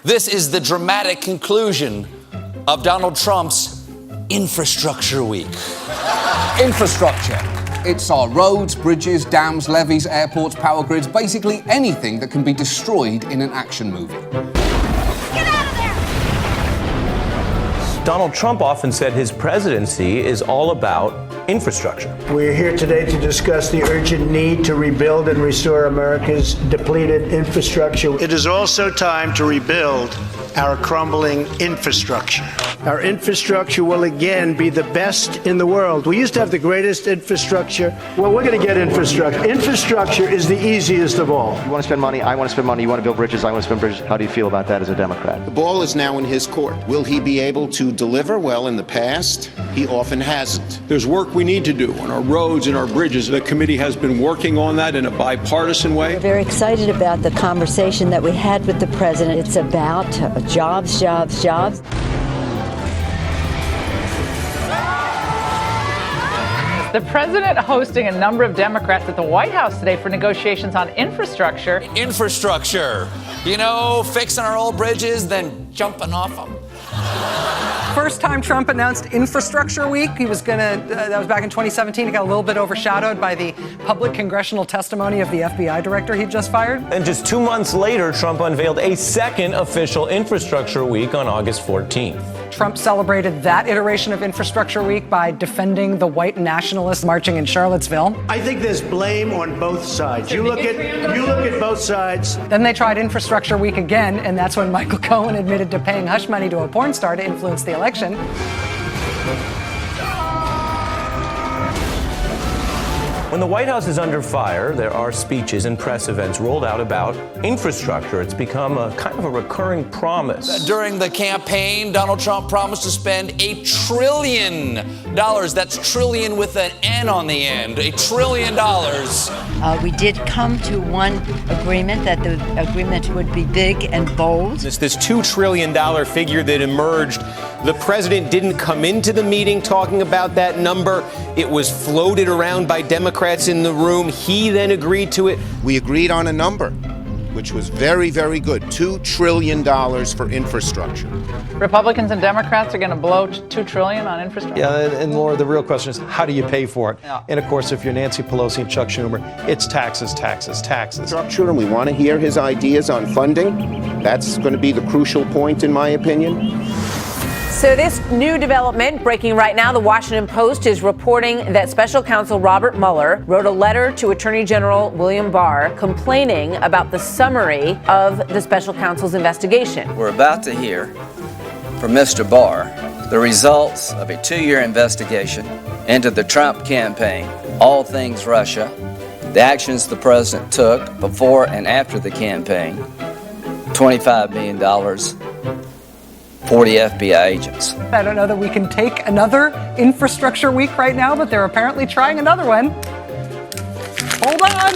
This is the dramatic conclusion of Donald Trump's Infrastructure Week. Infrastructure. It's our roads, bridges, dams, levees, airports, power grids, basically anything that can be destroyed in an action movie. Get out of there! Donald Trump often said his presidency is all about infrastructure. We're here today to discuss the urgent need to rebuild and restore America's depleted infrastructure. It is also time to rebuild our crumbling infrastructure. Our infrastructure will again be the best in the world. We used to have the greatest infrastructure. Well, we're going to get infrastructure. Infrastructure is the easiest of all. You want to spend money, I want to spend money, you want to build bridges, I want to spend bridges. How do you feel about that as a Democrat? The ball is now in his court. Will he be able to deliver? Well, in the past, he often hasn't. There's work we need to do on our roads and our bridges. The committee has been working on that in a bipartisan way. We're very excited about the conversation that we had with the president. It's about jobs, jobs, jobs. The president hosting a number of Democrats at the White House today for negotiations on infrastructure. Infrastructure. You know, fixing our old bridges, then jumping off them. First time Trump announced Infrastructure Week, he was that was back in 2017. It got a little bit overshadowed by the public congressional testimony of the FBI director he just fired. And just 2 months later, Trump unveiled a second official Infrastructure Week on August 14th. Trump celebrated that iteration of Infrastructure Week by defending the white nationalists marching in Charlottesville. I think there's blame on both sides. You look at both sides. Then they tried Infrastructure Week again, and that's when Michael Cohen admitted to paying hush money to a porn star to influence the election. When the White House is under fire, there are speeches and press events rolled out about infrastructure. It's become a kind of a recurring promise. During the campaign, Donald Trump promised to spend $1 trillion. That's trillion with an N on the end. $1 trillion. We did come to one agreement that the agreement would be big and bold. This $2 trillion figure that emerged, the president didn't come into the meeting talking about that number. It was floated around by Democrats in the room. He then agreed to it. We agreed on a number, which was very, very good. $2 trillion for infrastructure. Republicans and Democrats are going to blow $2 trillion on infrastructure. Yeah, and Laura, the real question is, how do you pay for it? Yeah. And of course, if you're Nancy Pelosi and Chuck Schumer, it's taxes, taxes, taxes. Chuck Schumer, we want to hear his ideas on funding. That's going to be the crucial point, in my opinion. So this new development breaking right now, the Washington Post is reporting that Special Counsel Robert Mueller wrote a letter to Attorney General William Barr complaining about the summary of the Special Counsel's investigation. We're about to hear from Mr. Barr the results of a 2-year investigation into the Trump campaign, all things Russia, the actions the president took before and after the campaign, $25 million, 40 FBI agents. I don't know that we can take another Infrastructure Week right now, but they're apparently trying another one. Hold on.